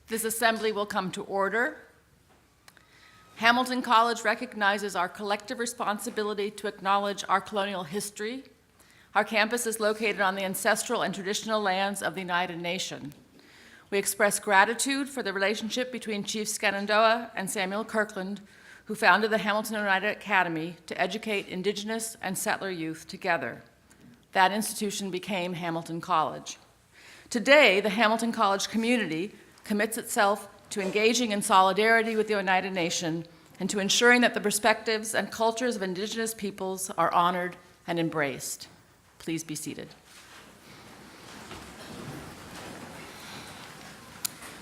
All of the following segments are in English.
This assembly will come to order. Hamilton College recognizes our collective responsibility to acknowledge our colonial history. Our campus is located on the ancestral and traditional lands of the United Nations. We express gratitude for the relationship between Chief Shenandoah and Samuel Kirkland, who founded the Hamilton United Academy to educate Indigenous and settler youth together. That institution became Hamilton College. Today, the Hamilton College community commits itself to engaging in solidarity with the United Nations and to ensuring that the perspectives and cultures of Indigenous peoples are honored and embraced. Please be seated.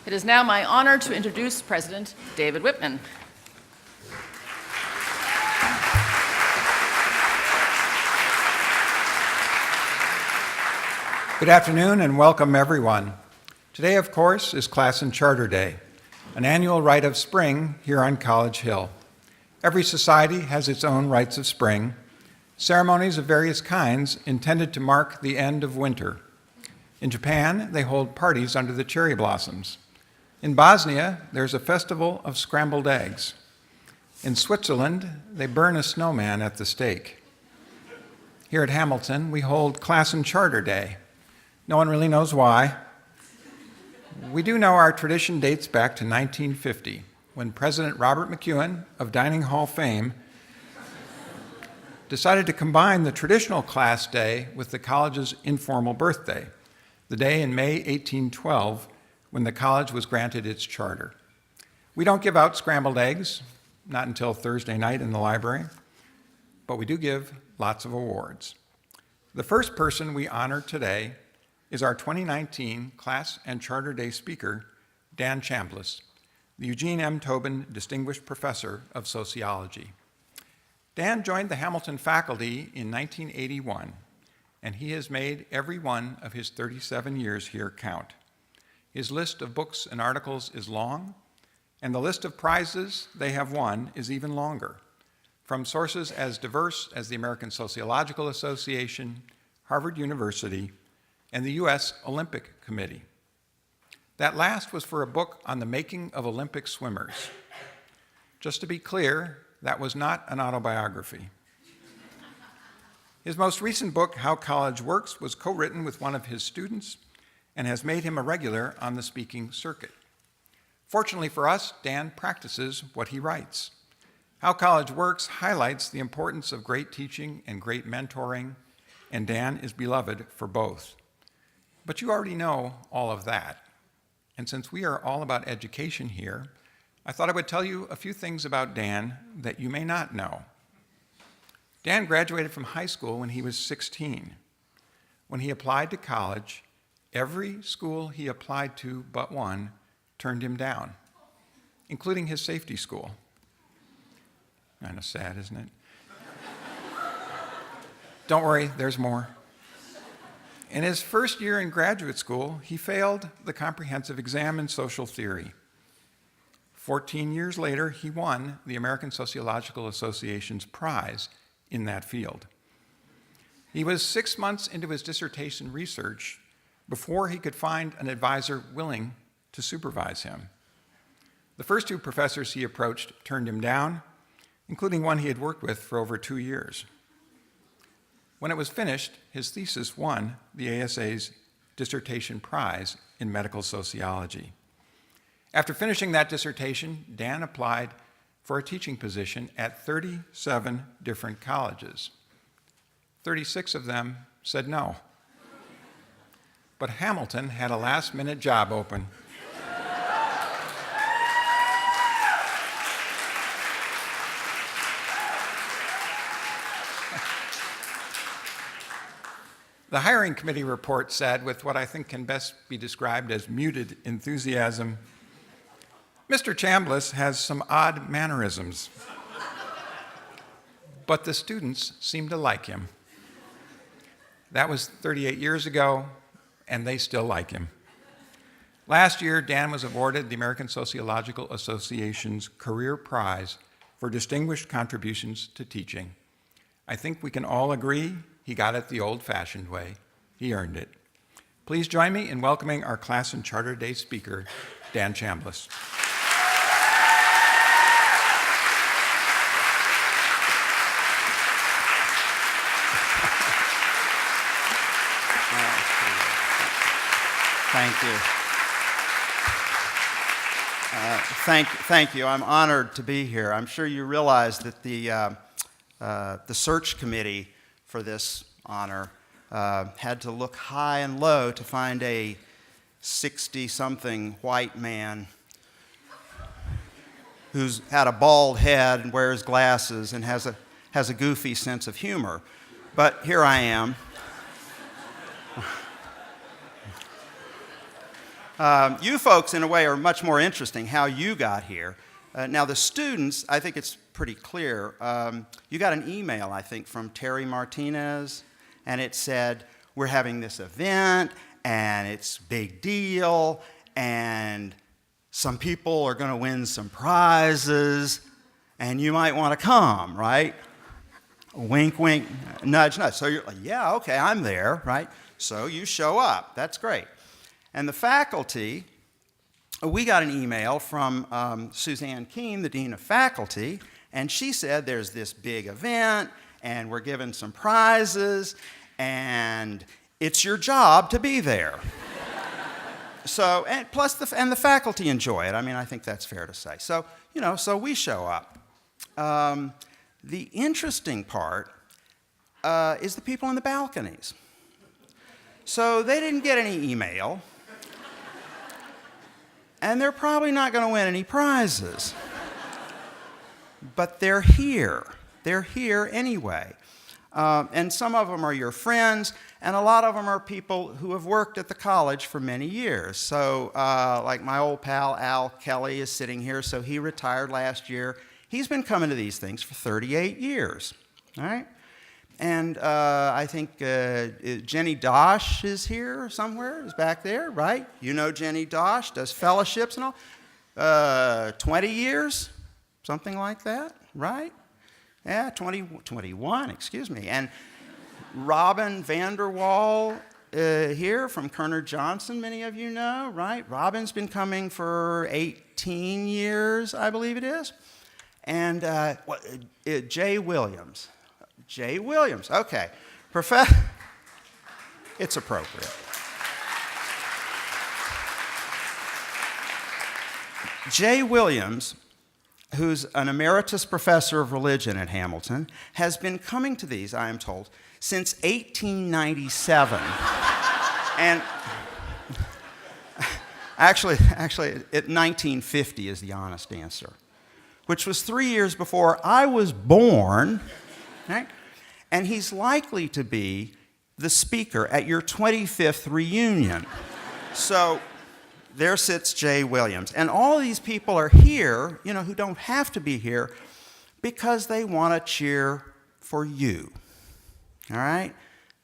It is now my honor to introduce President David Whitman. Good afternoon and welcome everyone. Today, of course, is Class and Charter Day, an annual rite of spring here on College Hill. Every society has its own rites of spring, ceremonies of various kinds intended to mark the end of winter. In Japan, they hold parties under the cherry blossoms. In Bosnia, there's a festival of scrambled eggs. In Switzerland, they burn a snowman at the stake. Here at Hamilton, we hold Class and Charter Day. No one really knows why. We do know our tradition dates back to 1950, when President Robert McEwen of Dining Hall fame decided to combine the traditional class day with the college's informal birthday, the day in May 1812 when the college was granted its charter. We don't give out scrambled eggs, not until Thursday night in the library, but we do give lots of awards. The first person we honor today is our 2019 Class and Charter Day speaker, Dan Chambliss, the Eugene M. Tobin Distinguished Professor of Sociology. Dan joined the Hamilton faculty in 1981, and he has made every one of his 37 years here count. His list of books and articles is long, and the list of prizes they have won is even longer, from sources as diverse as the American Sociological Association, Harvard University, and the U.S. Olympic Committee. That last was for a book on the making of Olympic swimmers. Just to be clear, that was not an autobiography. His most recent book, How College Works, was co-written with one of his students and has made him a regular on the speaking circuit. Fortunately for us, Dan practices what he writes. How College Works highlights the importance of great teaching and great mentoring, and Dan is beloved for both. But you already know all of that. And since we are all about education here, I thought I would tell you a few things about Dan that you may not know. Dan graduated from high school when he was 16. When he applied to college, every school he applied to but one turned him down, including his safety school. Kind of sad, isn't it? Don't worry, there's more. In his first year in graduate school, he failed the comprehensive exam in social theory. 14 years later, he won the American Sociological Association's prize in that field. He was 6 months into his dissertation research before he could find an advisor willing to supervise him. The first two professors he approached turned him down, including one he had worked with for over 2 years. When it was finished, his thesis won the ASA's dissertation prize in medical sociology. After finishing that dissertation, Dan applied for a teaching position at 37 different colleges. 36 of them said no. But Hamilton had a last-minute job open. The hiring committee report said, with what I think can best be described as muted enthusiasm, Mr. Chambliss has some odd mannerisms, but the students seem to like him. That was 38 years ago, and they still like him. Last year, Dan was awarded the American Sociological Association's Career Prize for distinguished contributions to teaching. I think we can all agree he got it the old-fashioned way. He earned it. Please join me in welcoming our Class and Charter Day speaker, Dan Chambliss. Thank you. Thank you. I'm honored to be here. I'm sure you realize that the search committee for this honor had to look high and low to find a 60-something white man who's had a bald head and wears glasses and has a goofy sense of humor. But here I am. You folks, in a way, are much more interesting, how you got here. Now, the students, I think it's pretty clear. You got an email, I think, from Terry Martinez, and it said, we're having this event, and it's a big deal, and some people are going to win some prizes, and you might want to come, right? Wink, wink, nudge, nudge. So you're like, yeah, okay, I'm there, right? So you show up. That's great. And the faculty, we got an email from Suzanne Keene, the Dean of Faculty, and she said there's this big event, and we're giving some prizes, and it's your job to be there. So, and plus, the faculty enjoy it. I mean, I think that's fair to say. So, so we show up. The interesting part is the people in the balconies. So they didn't get any email. And they're probably not going to win any prizes. But they're here. They're here anyway. And some of them are your friends, and a lot of them are people who have worked at the college for many years. So, like my old pal Al Kelly is sitting here, so he retired last year. He's been coming to these things for 38 years, all right? And I think Jenny Dosh is here somewhere, is back there, right? You know Jenny Dosh, does fellowships and all. 20 years, something like that, right? Yeah, 21, excuse me. And Robin Vanderwall here from Kerner Johnson, many of you know, right? Robin's been coming for 18 years, I believe it is. And Jay Williams. Jay Williams, okay. It's appropriate. Jay Williams, who's an emeritus professor of religion at Hamilton, has been coming to these, I am told, since 1897. And actually, 1950 is the honest answer, which was 3 years before I was born, right? And he's likely to be the speaker at your 25th reunion. So there sits Jay Williams. And all these people are here, who don't have to be here, because they want to cheer for you. All right?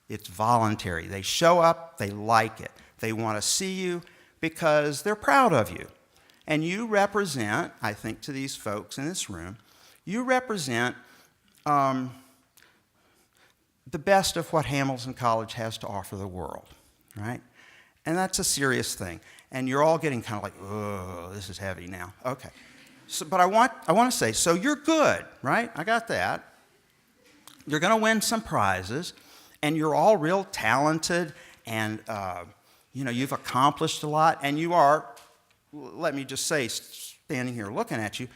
It's voluntary. They show up, they like it. They want to see you because they're proud of you. And you represent, I think to these folks in this room, you represent the best of what Hamilton College has to offer the world, right? And that's a serious thing. And you're all getting kind of like, oh, this is heavy now. Okay. So, but I want to say, so you're good, right? I got that. You're going to win some prizes, and you're all real talented, and you've accomplished a lot, and you are, let me just say, standing here looking at you,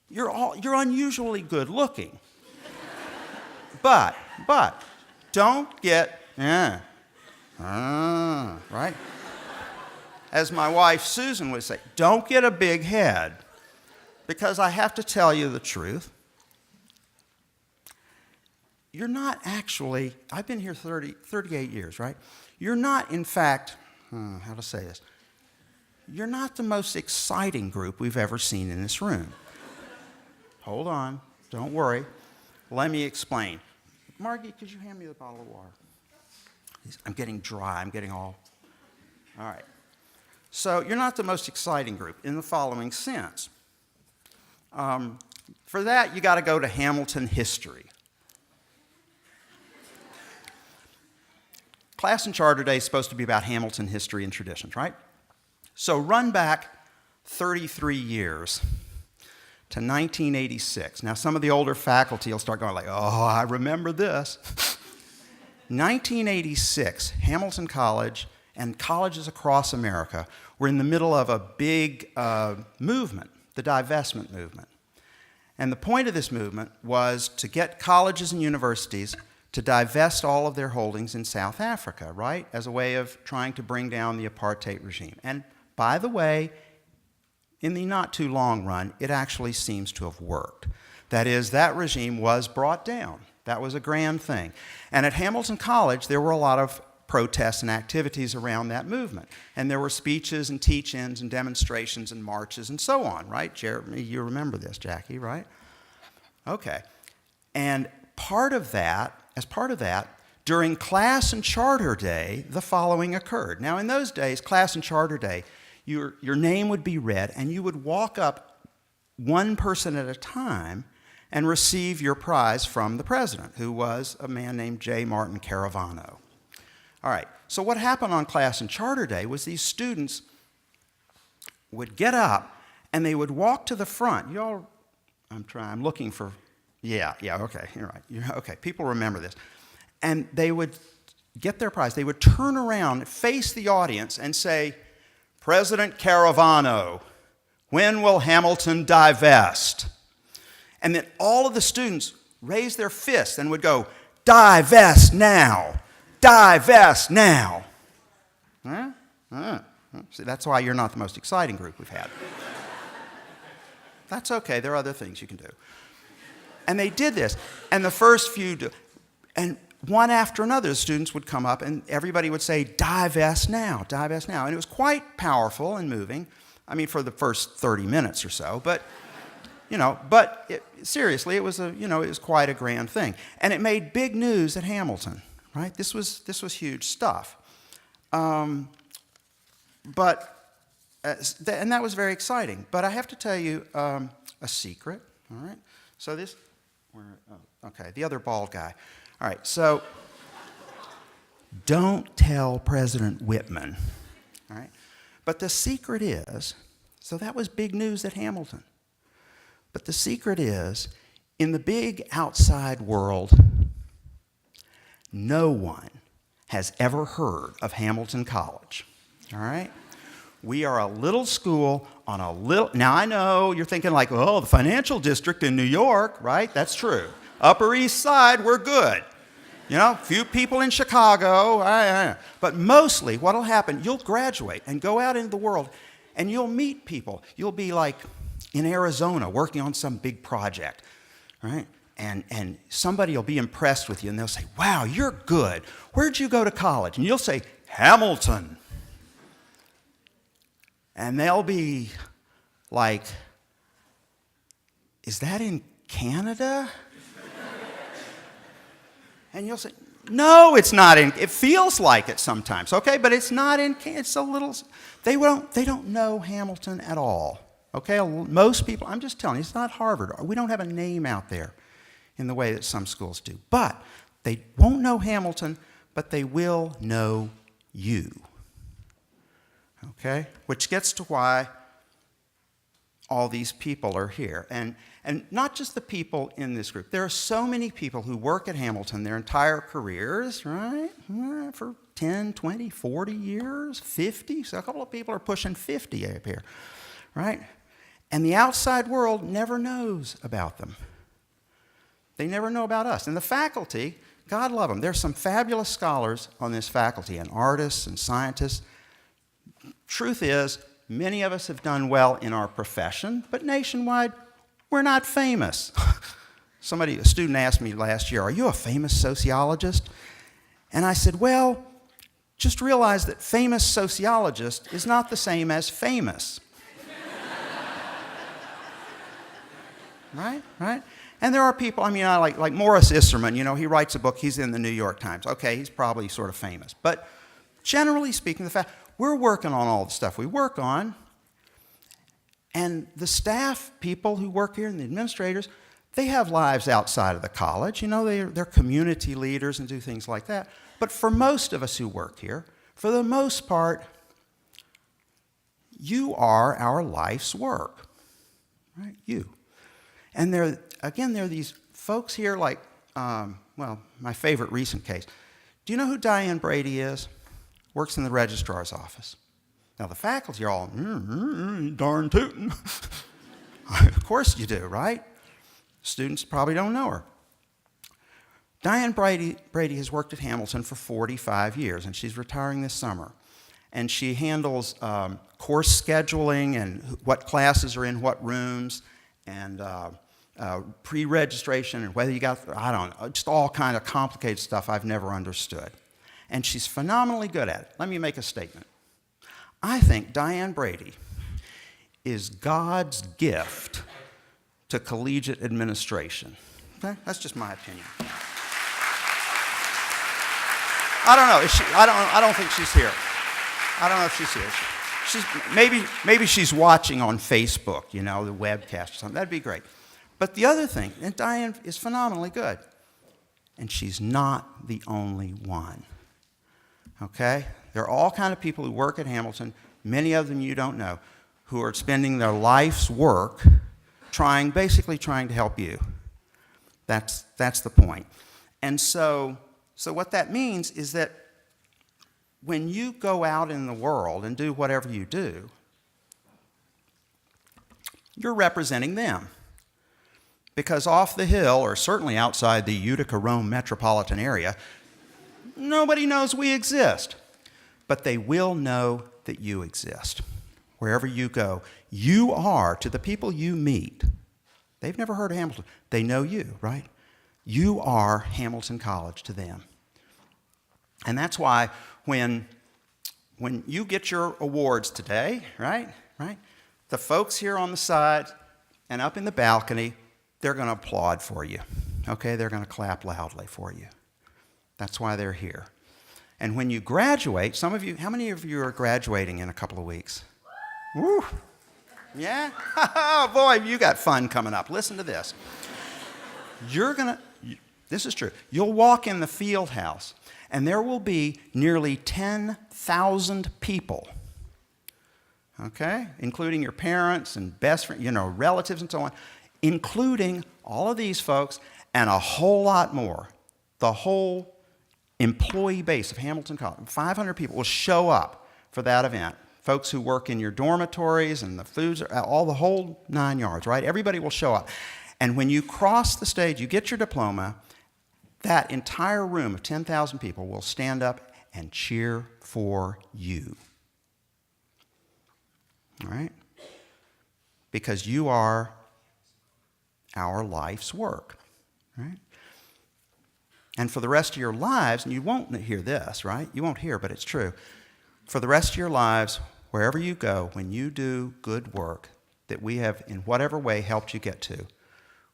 you're unusually good looking. But don't get, right? As my wife Susan would say, don't get a big head, because I have to tell you the truth. You're not actually, I've been here 38 years, right? You're not, in fact, how to say this? You're not the most exciting group we've ever seen in this room. Hold on, don't worry. Let me explain. Margie, could you hand me the bottle of water? I'm getting dry, I'm getting all right. So you're not the most exciting group in the following sense. For that, you got to go to Hamilton history. Class and Charter Day is supposed to be about Hamilton history and traditions, right? So run back 33 years to 1986. Now, some of the older faculty will start going like, oh, I remember this. 1986, Hamilton College and colleges across America were in the middle of a big movement, the divestment movement. And the point of this movement was to get colleges and universities to divest all of their holdings in South Africa, right, as a way of trying to bring down the apartheid regime. And by the way, in the not too long run, it actually seems to have worked. That is, that regime was brought down. That was a grand thing. And at Hamilton College, there were a lot of protests and activities around that movement. And there were speeches and teach-ins and demonstrations and marches and so on, right? Jeremy, you remember this, Jackie, right? Okay. And as part of that, during Class and Charter Day, the following occurred. Now, in those days, Class and Charter Day, your name would be read, and you would walk up one person at a time and receive your prize from the president, who was a man named J. Martin Caravano. All right, so what happened on Class and Charter Day was these students would get up and they would walk to the front. I'm looking for, yeah, okay, you're right. Okay, people remember this. And they would get their prize. They would turn around, face the audience, and say, President Caravano, when will Hamilton divest? And then all of the students raised their fists and would go, divest now, divest now. See, that's why you're not the most exciting group we've had. That's okay, there are other things you can do. And they did this, and the first few, and one after another, the students would come up and everybody would say, divest now, divest now. And it was quite powerful and moving, I mean, for the first 30 minutes or so, but, seriously, it was quite a grand thing. And it made big news at Hamilton, right? This was huge stuff. And that was very exciting. But I have to tell you a secret, all right? So the other bald guy. All right, so don't tell President Whitman, all right? But the secret is, so that was big news at Hamilton. But the secret is, in the big outside world, no one has ever heard of Hamilton College, all right? We are a little school on a little, now I know you're thinking like, oh, the financial district in New York, right? That's true. Upper East Side, we're good. Few people in Chicago. But mostly what'll happen, you'll graduate and go out into the world and you'll meet people. You'll be like in Arizona working on some big project, right? And somebody will be impressed with you and they'll say, wow, you're good. Where'd you go to college? And you'll say, Hamilton. And they'll be like, is that in Canada? And you'll say, no, it's not in, it feels like it sometimes, okay? But it's not in, it's a little, they don't know Hamilton at all, okay? Most people, I'm just telling you, it's not Harvard. We don't have a name out there in the way that some schools do. But they won't know Hamilton, but they will know you, okay? Which gets to why all these people are here. And not just the people in this group. There are so many people who work at Hamilton their entire careers, right? For 10, 20, 40 years, 50. So a couple of people are pushing 50 up here, right? And the outside world never knows about them. They never know about us. And the faculty, God love them, there's some fabulous scholars on this faculty, and artists and scientists. Truth is, many of us have done well in our profession, but nationwide, we're not famous. A student asked me last year, are you a famous sociologist? And I said, well, just realize that famous sociologist is not the same as famous. Right? And there are people, I like Morris Isserman, he writes a book, he's in the New York Times. Okay, he's probably sort of famous. But generally speaking, we're working on all the stuff we work on, and the staff people who work here and the administrators, they have lives outside of the college. They're community leaders and do things like that. But for most of us who work here, for the most part, You are our life's work, right? You. And there are these folks here like, well, my favorite recent case. Do you know who Diane Brady is? Works in the registrar's office. Now, the faculty are all, darn tootin'. Of course you do, right? Students probably don't know her. Diane Brady has worked at Hamilton for 45 years, and she's retiring this summer. And she handles course scheduling and what classes are in what rooms, and pre-registration, and whether you got, I don't know, just all kind of complicated stuff I've never understood. And she's phenomenally good at it. Let me make a statement. I think Diane Brady is God's gift to collegiate administration. Okay? That's just my opinion. I don't know. I don't think she's here. I don't know if she's here. Maybe she's watching on Facebook, you know, the webcast or something. That'd be great. But the other thing, and Diane is phenomenally good, and she's not the only one. Okay? There are all kind of people who work at Hamilton, many of them you don't know, who are spending their life's work basically trying to help you. That's the point. And so what that means is that when you go out in the world and do whatever you do, you're representing them. Because off the hill, or certainly outside the Utica, Rome metropolitan area, nobody knows we exist. But they will know that you exist. Wherever you go, you are, to the people you meet, they've never heard of Hamilton. They know you, right? You are Hamilton College to them. And that's why when you get your awards today, right? The folks here on the side and up in the balcony, they're going to applaud for you. Okay? They're going to clap loudly for you. That's why they're here. And when you graduate, some of you, how many of you are graduating in a couple of weeks? Woo! Yeah? Oh, boy, you got fun coming up. Listen to this. This is true. You'll walk in the field house, and there will be nearly 10,000 people, okay, including your parents and best friends, relatives and so on, including all of these folks and a whole lot more. The whole employee base of Hamilton College, 500 people, will show up for that event. Folks who work in your dormitories and the foods, all the whole 9 yards, right? Everybody will show up. And when you cross the stage, you get your diploma, that entire room of 10,000 people will stand up and cheer for you. All right? Because you are our life's work, right? And for the rest of your lives, and you won't hear this, right? You won't hear, but it's true. For the rest of your lives, wherever you go, when you do good work that we have in whatever way helped you get to,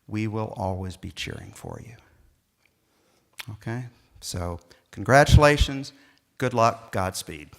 we will always be cheering for you. Okay? So, congratulations, good luck, Godspeed.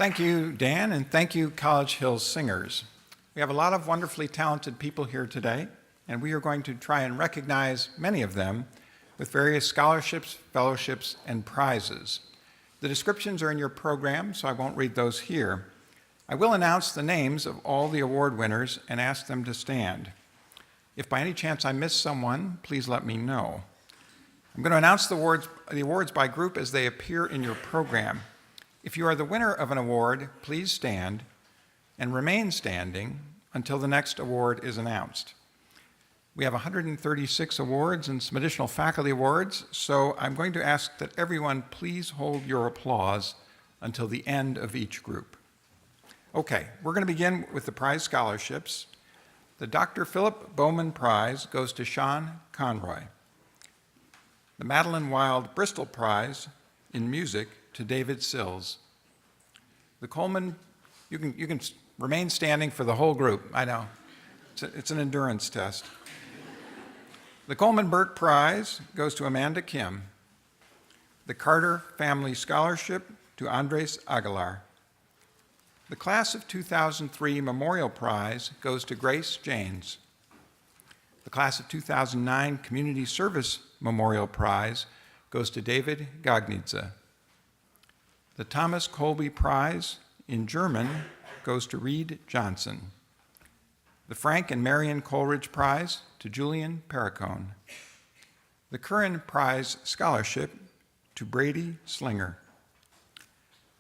Thank you, Dan, and thank you, College Hill Singers. We have a lot of wonderfully talented people here today, and we are going to try and recognize many of them with various scholarships, fellowships, and prizes. The descriptions are in your program, so I won't read those here. I will announce the names of all the award winners and ask them to stand. If by any chance I miss someone, please let me know. I'm going to announce the awards by group as they appear in your program. If you are the winner of an award, please stand and remain standing until the next award is announced. We have 136 awards and some additional faculty awards, so I'm going to ask that everyone please hold your applause until the end of each group. Okay, we're going to begin with the prize scholarships. The Dr. Philip Bowman Prize goes to Sean Conroy. The Madeline Wild Bristol Prize in Music to David Sills. The Coleman, you can remain standing for the whole group, I know. It's an endurance test. The Coleman Burt Prize goes to Amanda Kim. The Carter Family Scholarship to Andres Aguilar. The Class of 2003 Memorial Prize goes to Grace Janes. The Class of 2009 Community Service Memorial Prize goes to David Gagnidze. The Thomas Colby Prize in German goes to Reed Johnson. The Frank and Marion Coleridge Prize to Julian Perricone. The Curran Prize Scholarship to Brady Slinger.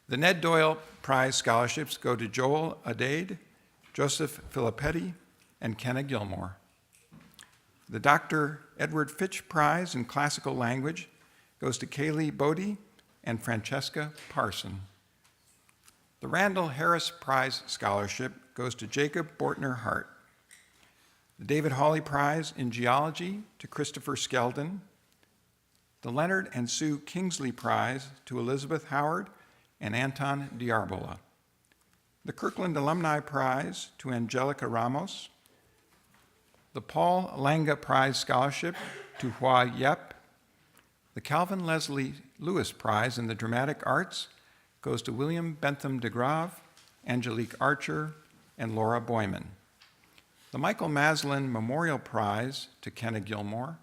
The Ned Doyle Prize Scholarships go to Joel Adade, Joseph Filippetti, and Kenna Gilmore. The Dr. Edward Fitch Prize in Classical Language goes to Kaylee Bodie and Francesca Parson. The Randall Harris Prize Scholarship goes to Jacob Bortner Hart. The David Hawley Prize in Geology to Christopher Skeldon. The Leonard and Sue Kingsley Prize to Elizabeth Howard and Anton Diarbola. The Kirkland Alumni Prize to Angelica Ramos. The Paul Langa Prize Scholarship to Hua Yep. The Calvin Leslie Lewis Prize in the Dramatic Arts goes to William Bentham DeGrave, Angelique Archer, and Laura Boyman. The Michael Maslin Memorial Prize to Kenna Gilmore.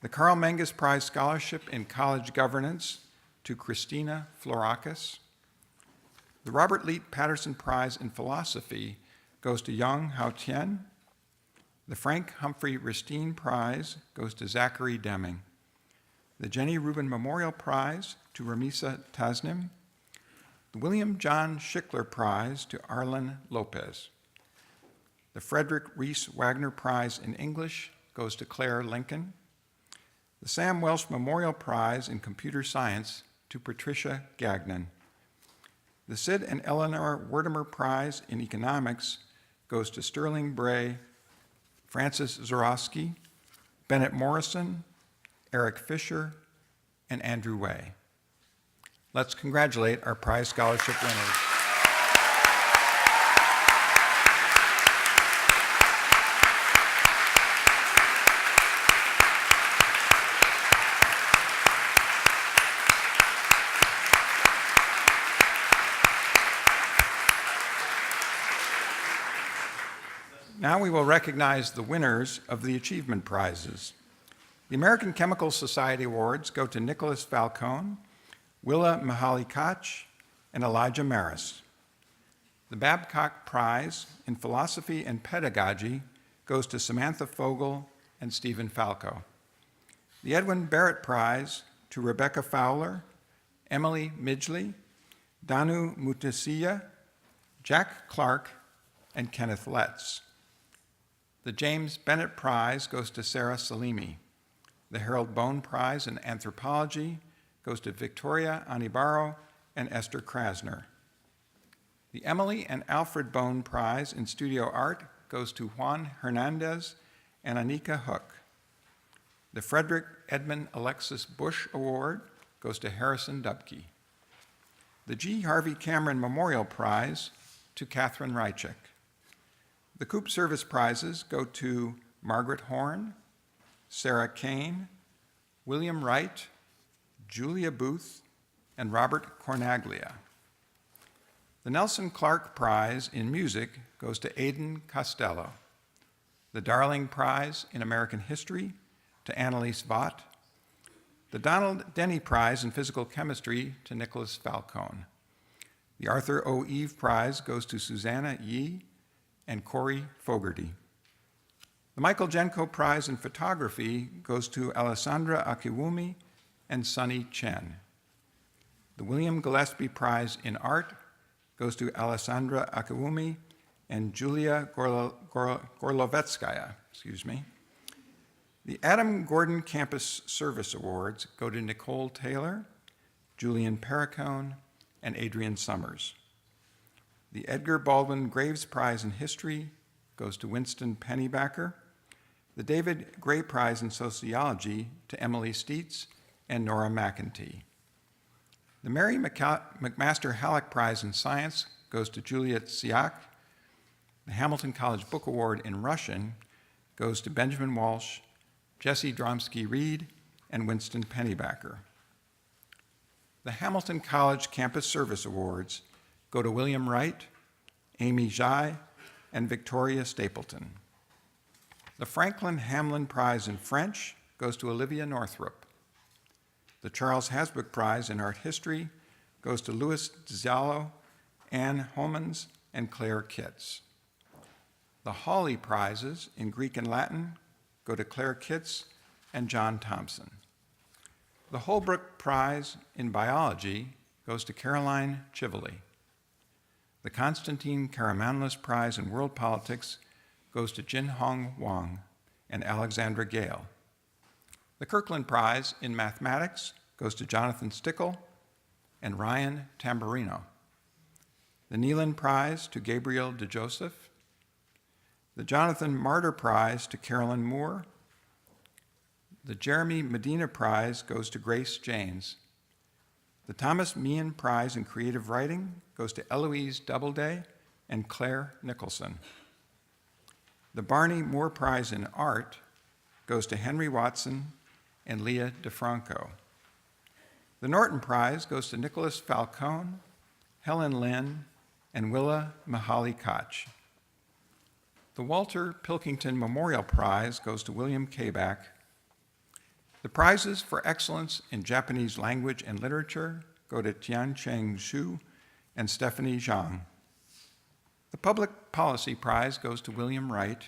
The Carl Menges Prize Scholarship in College Governance to Christina Florakis. The Robert Leet Patterson Prize in Philosophy goes to Yang Hao Tien. The Frank Humphrey Ristine Prize goes to Zachary Deming. The Jenny Rubin Memorial Prize to Ramisa Tasnim. The William John Schickler Prize to Arlen Lopez. The Frederick Reese Wagner Prize in English goes to Claire Lincoln. The Sam Welsh Memorial Prize in Computer Science to Patricia Gagnon. The Sid and Eleanor Wertimer Prize in Economics goes to Sterling Bray, Francis Zorowski, Bennett Morrison, Eric Fisher, and Andrew Way. Let's congratulate our prize scholarship winners. Now we will recognize the winners of the achievement prizes. The American Chemical Society Awards go to Nicholas Falcone, Willa Mihaly Koch, and Elijah Maris. The Babcock Prize in Philosophy and Pedagogy goes to Samantha Fogel and Stephen Falco. The Edwin Barrett Prize to Rebecca Fowler, Emily Midgley, Danu Mutasiya, Jack Clark, and Kenneth Letts. The James Bennett Prize goes to Sarah Salimi. The Harold Bone Prize in Anthropology goes to Victoria Anibaro and Esther Krasner. The Emily and Alfred Bone Prize in Studio Art goes to Juan Hernandez and Anika Hook. The Frederick Edmund Alexis Bush Award goes to Harrison Dubke. The G. Harvey Cameron Memorial Prize to Catherine Rychek. The Coop Service Prizes go to Margaret Horn, Sarah Kane, William Wright, Julia Booth, and Robert Cornaglia. The Nelson Clark Prize in Music goes to Aidan Costello. The Darling Prize in American History to Annalise Vaught. The Donald Denny Prize in Physical Chemistry to Nicholas Falcone. The Arthur O. Eve Prize goes to Susanna Yee and Corey Fogarty. The Michael Genko Prize in Photography goes to Alessandra Akiwumi and Sunny Chen. The William Gillespie Prize in Art goes to Alessandra Akiwumi and Julia Gorlovetskaya. The Adam Gordon Campus Service Awards go to Nicole Taylor, Julian Perricone, and Adrian Summers. The Edgar Baldwin Graves Prize in History goes to Winston Pennybacker. The David Gray Prize in Sociology to Emily Steitz and Nora McEntee. The Mary McMaster Halleck Prize in Science goes to Juliet Siak. The Hamilton College Book Award in Russian goes to Benjamin Walsh, Jesse Dromsky-Reed, and Winston Pennybacker. The Hamilton College Campus Service Awards go to William Wright, Amy Zhai, and Victoria Stapleton. The Franklin Hamlin Prize in French goes to Olivia Northrup. The Charles Hasbrook Prize in Art History goes to Louis Diallo, Anne Homans, and Claire Kitts. The Hawley Prizes in Greek and Latin go to Claire Kitts and John Thompson. The Holbrook Prize in Biology goes to Caroline Chivoli. The Konstantin Karamanlis Prize in World Politics goes to Jin Hong Wang and Alexandra Gale. The Kirkland Prize in Mathematics goes to Jonathan Stickle and Ryan Tamburino. The Nealon Prize to Gabriel DeJoseph. The Jonathan Martyr Prize to Carolyn Moore. The Jeremy Medina Prize goes to Grace Janes. The Thomas Meehan Prize in Creative Writing goes to Eloise Doubleday and Claire Nicholson. The Barney Moore Prize in Art goes to Henry Watson and Leah DeFranco. The Norton Prize goes to Nicholas Falcone, Helen Lynn, and Willa Mahali Koch. The Walter Pilkington Memorial Prize goes to William Kabak. The prizes for excellence in Japanese language and literature go to Tiancheng Xu and Stephanie Zhang. The Public Policy Prize goes to William Wright.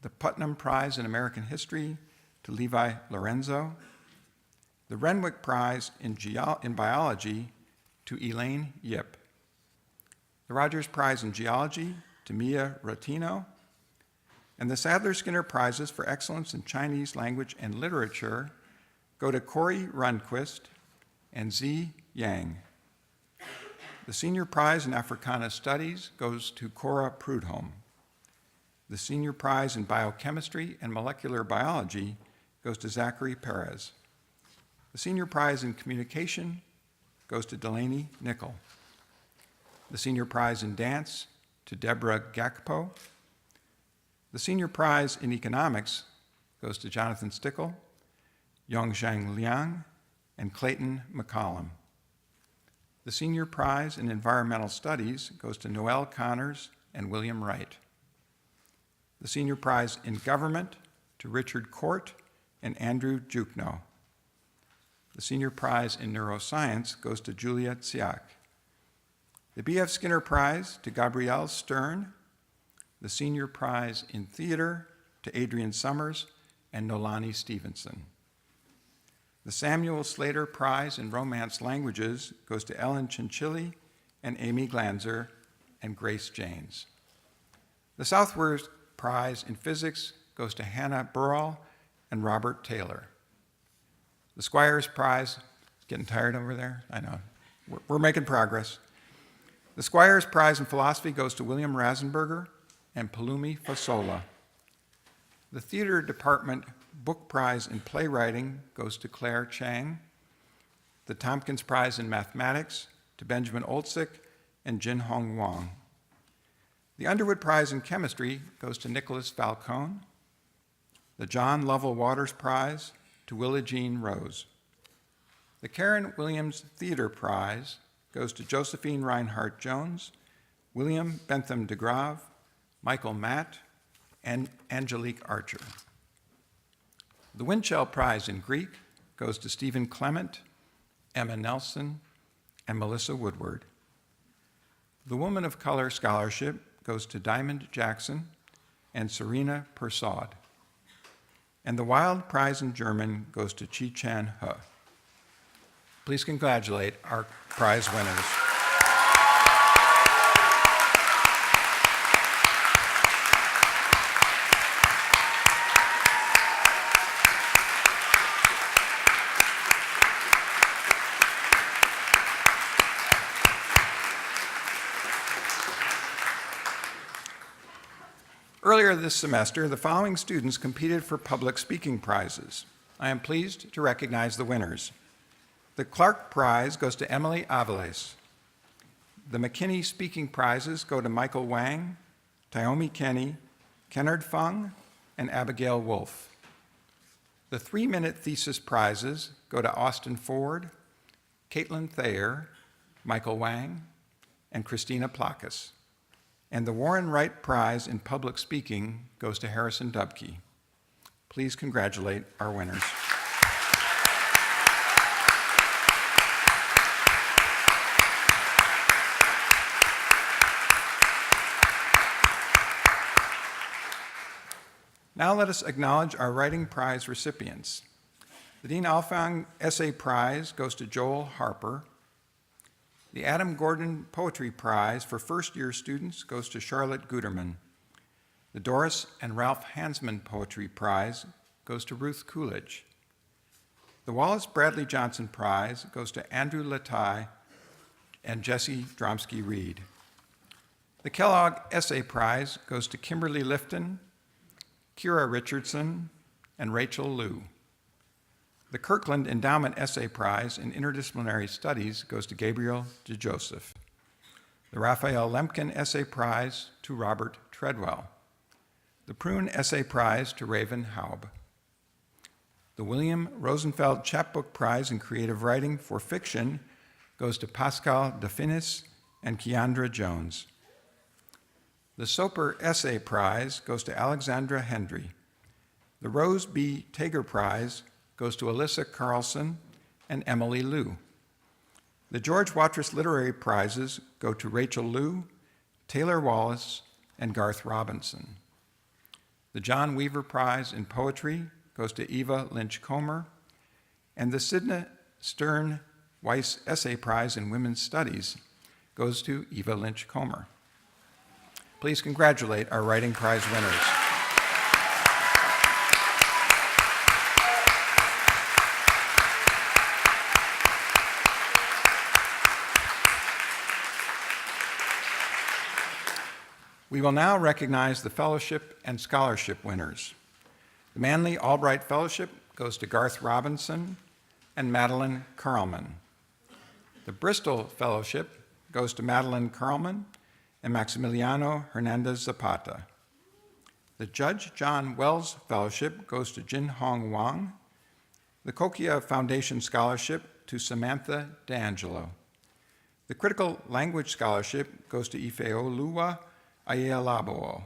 The Putnam Prize in American History to Levi Lorenzo. The Renwick Prize in Biology to Elaine Yip. The Rogers Prize in Geology to Mia Rotino. And the Sadler-Skinner Prizes for Excellence in Chinese Language and Literature go to Corey Runquist and Zi Yang. The Senior Prize in Africana Studies goes to Cora Prudhomme. The Senior Prize in Biochemistry and Molecular Biology goes to Zachary Perez. The Senior Prize in Communication goes to Delaney Nickel. The Senior Prize in Dance to Deborah Gakpo. The Senior Prize in Economics goes to Jonathan Stickle, Yongzhang Liang, and Clayton McCollum. The Senior Prize in Environmental Studies goes to Noel Connors and William Wright. The Senior Prize in Government to Richard Court and Andrew Jukno. The Senior Prize in Neuroscience goes to Julia Tsiak. The B.F. Skinner Prize to Gabrielle Stern. The Senior Prize in Theater to Adrian Summers and Nolani Stevenson. The Samuel Slater Prize in Romance Languages goes to Ellen Chinchilli and Amy Glanzer and Grace Janes. The Southworth Prize in Physics goes to Hannah Burrell and Robert Taylor. The Squires Prize, getting tired over there? I know, we're making progress. The Squires Prize in Philosophy goes to William Rasenberger and Palumi Fasola. The Theater Department Book Prize in Playwriting goes to Claire Chang. The Tompkins Prize in Mathematics to Benjamin Olczyk and Jin Hong Wang. The Underwood Prize in Chemistry goes to Nicholas Falcone. The John Lovell Waters Prize to Willa Jean Rose. The Karen Williams Theater Prize goes to Josephine Reinhardt Jones, William Bentham DeGrave, Michael Matt, and Angelique Archer. The Winchell Prize in Greek goes to Stephen Clement, Emma Nelson, and Melissa Woodward. The Woman of Color Scholarship goes to Diamond Jackson and Serena Persaud. And the Wild Prize in German goes to Chi Chan He. Please congratulate our prize winners. Earlier this semester, the following students competed for public speaking prizes. I am pleased to recognize the winners. The Clark Prize goes to Emily Avales. The McKinney Speaking Prizes go to Michael Wang, Taomi Kenny, Kennard Fung, and Abigail Wolfe. The 3-minute thesis prizes go to Austin Ford, Caitlin Thayer, Michael Wang, and Christina Plakas. And the Warren Wright Prize in Public Speaking goes to Harrison Dubke. Please congratulate our winners. Now let us acknowledge our Writing Prize recipients. The Dean Alfang Essay Prize goes to Joel Harper. The Adam Gordon Poetry Prize for first-year students goes to Charlotte Guterman. The Doris and Ralph Hansman Poetry Prize goes to Ruth Coolidge. The Wallace Bradley Johnson Prize goes to Andrew Latai and Jesse Dromsky-Reed. The Kellogg Essay Prize goes to Kimberly Lifton, Kira Richardson, and Rachel Liu. The Kirkland Endowment Essay Prize in Interdisciplinary Studies goes to Gabriel DeJoseph. The Raphael Lemkin Essay Prize to Robert Treadwell. The Prune Essay Prize to Raven Haub. The William Rosenfeld Chapbook Prize in Creative Writing for Fiction goes to Pascal Definis and Keandra Jones. The Soper Essay Prize goes to Alexandra Hendry. The Rose B. Tager Prize goes to Alyssa Carlson and Emily Liu. The George Watrous Literary Prizes go to Rachel Liu, Taylor Wallace, and Garth Robinson. The John Weaver Prize in Poetry goes to Eva Lynch Comer, and the Sidney Stern Weiss Essay Prize in Women's Studies goes to Eva Lynch Comer. Please congratulate our Writing Prize winners. We will now recognize the fellowship and scholarship winners. The Manley Albright Fellowship goes to Garth Robinson and Madeline Carlman. The Bristol Fellowship goes to Madeline Carlman and Maximiliano Hernandez Zapata. The Judge John Wells Fellowship goes to Jin Hong Wang. The Kokia Foundation Scholarship to Samantha D'Angelo. The Critical Language Scholarship goes to Ifeoluwa Ayelabo.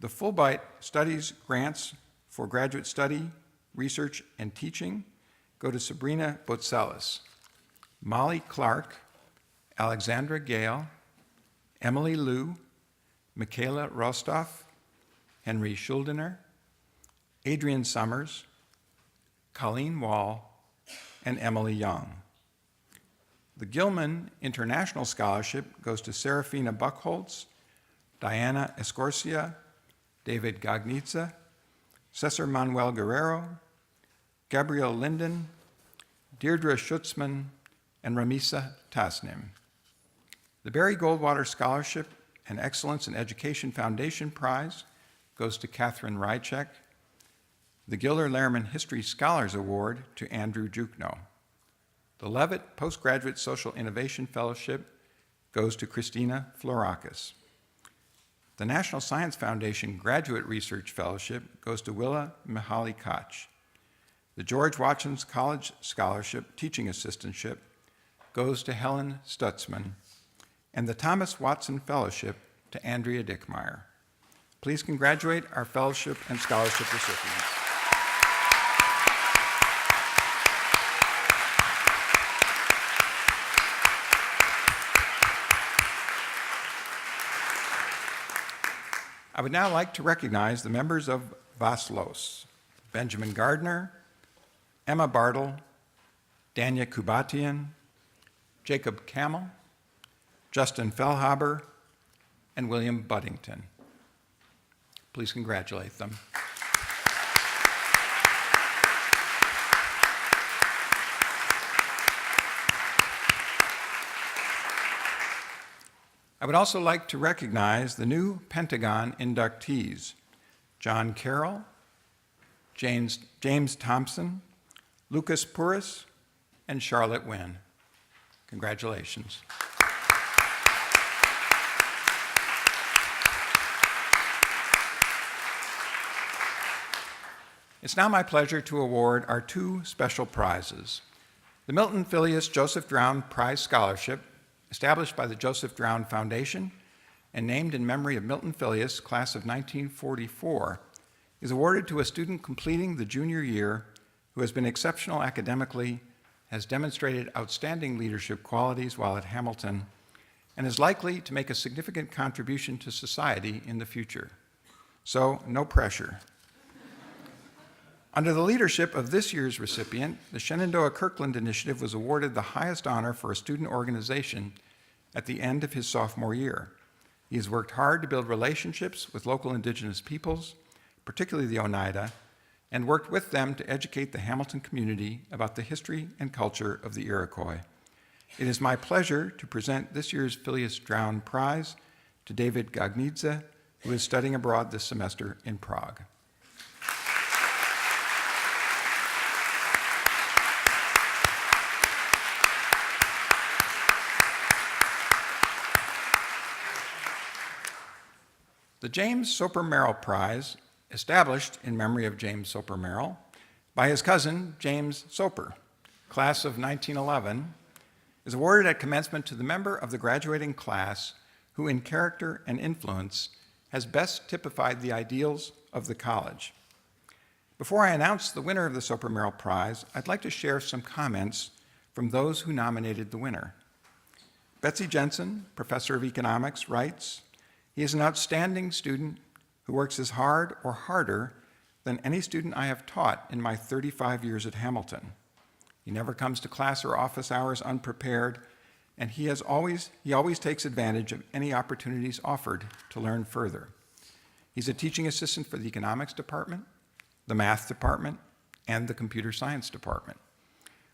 The Fulbright Studies Grants for Graduate Study, Research, and Teaching go to Sabrina Botselis, Molly Clark, Alexandra Gale, Emily Liu, Michaela Rostoff, Henry Schuldener, Adrian Summers, Colleen Wall, and Emily Young. The Gilman International Scholarship goes to Serafina Buchholz, Diana Escorcia, David Gagnitza, Cesar Manuel Guerrero, Gabrielle Linden, Deirdre Schutzman, and Ramisa Tasnim. The Barry Goldwater Scholarship and Excellence in Education Foundation Prize goes to Catherine Rychek. The Gilder Lehrman History Scholars Award to Andrew Jukno. The Levitt Postgraduate Social Innovation Fellowship goes to Christina Florakis. The National Science Foundation Graduate Research Fellowship goes to Willa Mihaly Koch. The George Watkins College Scholarship Teaching Assistantship goes to Helen Stutzman, and the Thomas Watson Fellowship to Andrea Dickmeyer. Please congratulate our fellowship and scholarship recipients. I would now like to recognize the members of Vaslos: Benjamin Gardner, Emma Bartle, Danya Kubatian, Jacob Camel, Justin Fellhaber, and William Buddington. Please congratulate them. I would also like to recognize the new Pentagon inductees: John Carroll, James Thompson, Lucas Puris, and Charlotte Wynn. Congratulations. It's now my pleasure to award our two special prizes. The Milton Phileas Joseph Drown Prize Scholarship, established by the Joseph Drown Foundation and named in memory of Milton Phileas, class of 1944, is awarded to a student completing the junior year who has been exceptional academically, has demonstrated outstanding leadership qualities while at Hamilton, and is likely to make a significant contribution to society in the future. So, no pressure. Under the leadership of this year's recipient, the Shenandoah Kirkland Initiative was awarded the highest honor for a student organization at the end of his sophomore year. He has worked hard to build relationships with local indigenous peoples, particularly the Oneida, and worked with them to educate the Hamilton community about the history and culture of the Iroquois. It is my pleasure to present this year's Phileas Drown Prize to David Gagnidze, who is studying abroad this semester in Prague. The James Soper Merrill Prize, established in memory of James Soper Merrill by his cousin James Soper, class of 1911, is awarded at commencement to the member of the graduating class who in character and influence has best typified the ideals of the college. Before I announce the winner of the Soper Merrill Prize, I'd like to share some comments from those who nominated the winner. Betsy Jensen, professor of economics, writes, "He is an outstanding student who works as hard or harder than any student I have taught in my 35 years at Hamilton. He never comes to class or office hours unprepared, and he always takes advantage of any opportunities offered to learn further. He's a teaching assistant for the economics department, the math department, and the computer science department.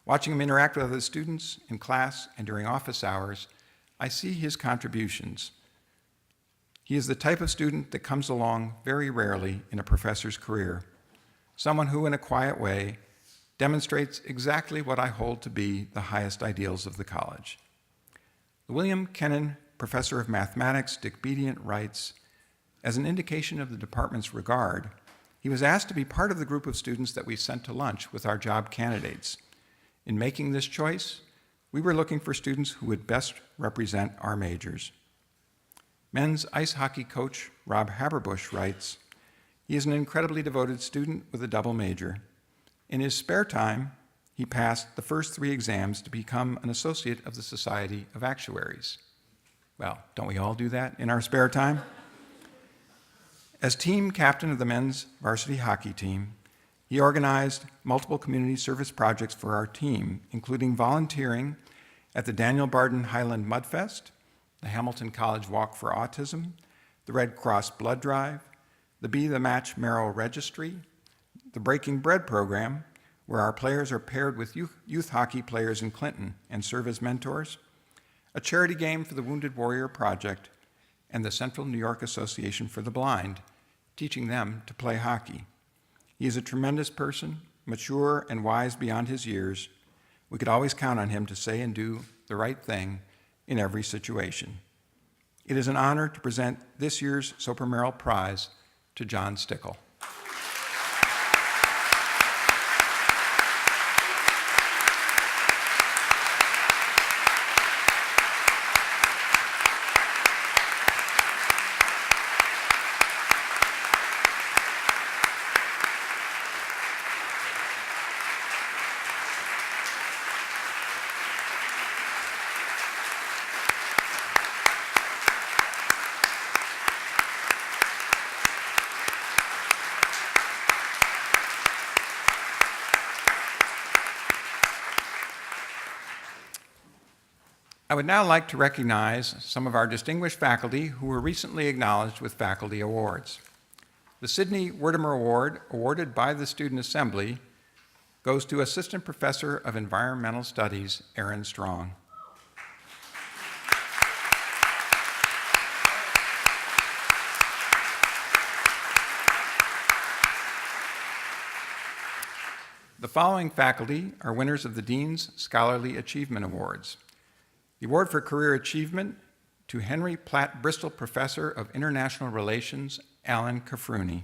Watching him interact with other students in class and during office hours, I see his contributions. He is the type of student that comes along very rarely in a professor's career, someone who, in a quiet way, demonstrates exactly what I hold to be the highest ideals of the college." The William Kennan Professor of Mathematics, Dick Bedient, writes, "As an indication of the department's regard, he was asked to be part of the group of students that we sent to lunch with our job candidates. In making this choice, we were looking for students who would best represent our majors." Men's ice hockey coach Rob Haberbush writes, "He is an incredibly devoted student with a double major. In his spare time, he passed the first 3 exams to become an associate of the Society of Actuaries." Well, don't we all do that in our spare time? As team captain of the men's varsity hockey team, he organized multiple community service projects for our team, including volunteering at the Daniel Barden Highland Mudfest, the Hamilton College Walk for Autism, the Red Cross Blood Drive, the Be the Match Merrill Registry, the Breaking Bread program, where our players are paired with youth hockey players in Clinton and serve as mentors, a charity game for the Wounded Warrior Project, and the Central New York Association for the Blind, teaching them to play hockey. He is a tremendous person, mature and wise beyond his years. We could always count on him to say and do the right thing in every situation. It is an honor to present this year's Soper Merrill Prize to John Stickle. I would now like to recognize some of our distinguished faculty who were recently acknowledged with faculty awards. The Sidney Wertimer Award, awarded by the Student Assembly, goes to Assistant Professor of Environmental Studies, Aaron Strong. The following faculty are winners of the Dean's Scholarly Achievement Awards. The Award for Career Achievement to Henry Platt Bristol Professor of International Relations, Alan Kafruni.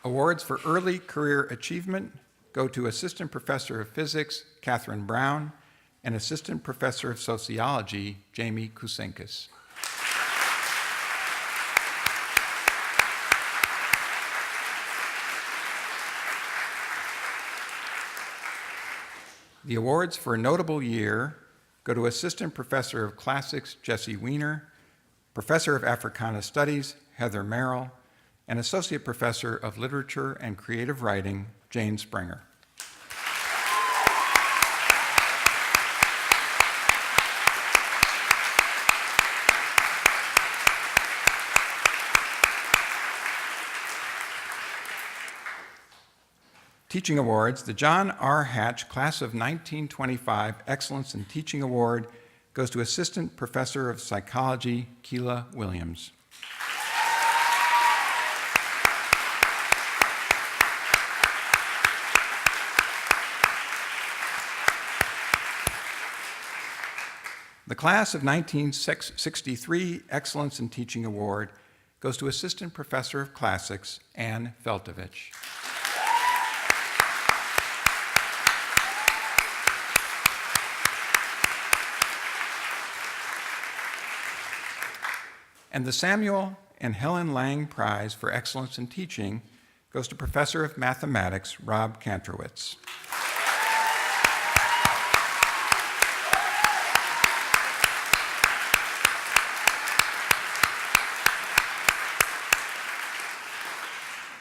Awards for Early Career Achievement go to Assistant Professor of Physics, Catherine Brown, and Assistant Professor of Sociology, Jamie Kusinkis. The awards for a notable year go to Assistant Professor of Classics, Jesse Weiner, Professor of Africana Studies, Heather Merrill, and Associate Professor of Literature and Creative Writing, Jane Springer. Teaching Awards, the John R. Hatch Class of 1925 Excellence in Teaching Award goes to Assistant Professor of Psychology, Keela Williams. The Class of 1963 Excellence in Teaching Award goes to Assistant Professor of Classics, Ann Feltovich. And the Samuel and Helen Lang Prize for Excellence in Teaching goes to Professor of Mathematics, Rob Kantrowitz.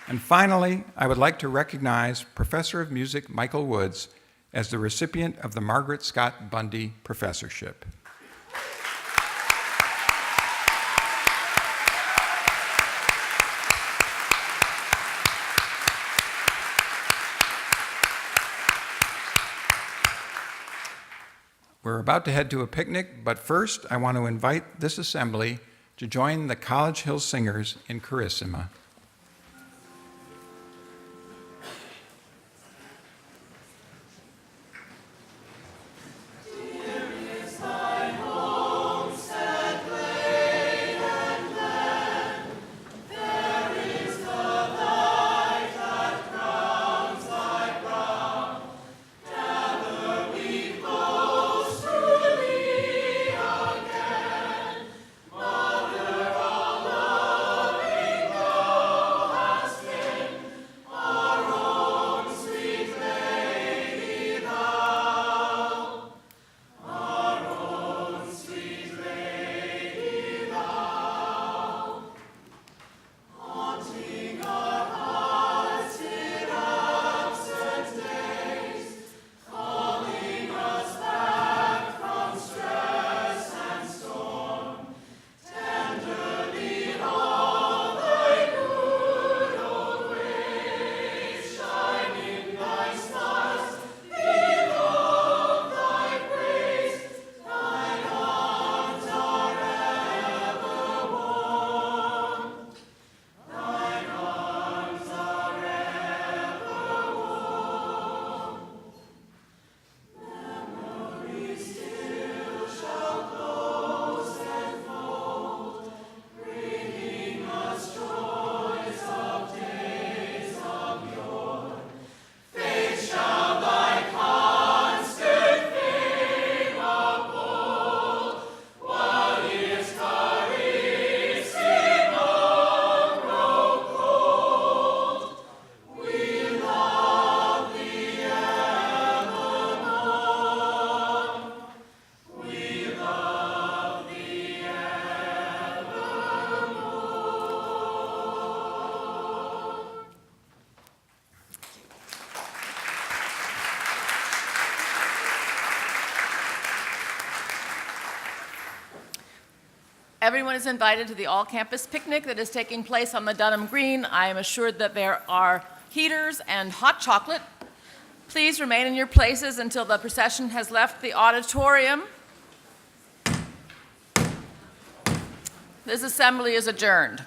And finally, I would like to recognize Professor of Music Michael Woods as the recipient of the Margaret Scott Bundy Professorship. We're about to head to a picnic, but first I want to invite this assembly to join the College Hill Singers in Carissima. Mother, all loving God. Everyone is invited to the all-campus picnic that is taking place on the Dunham Green. I am assured that there are heaters and hot chocolate. Please remain in your places until the procession has left the auditorium. This assembly is adjourned.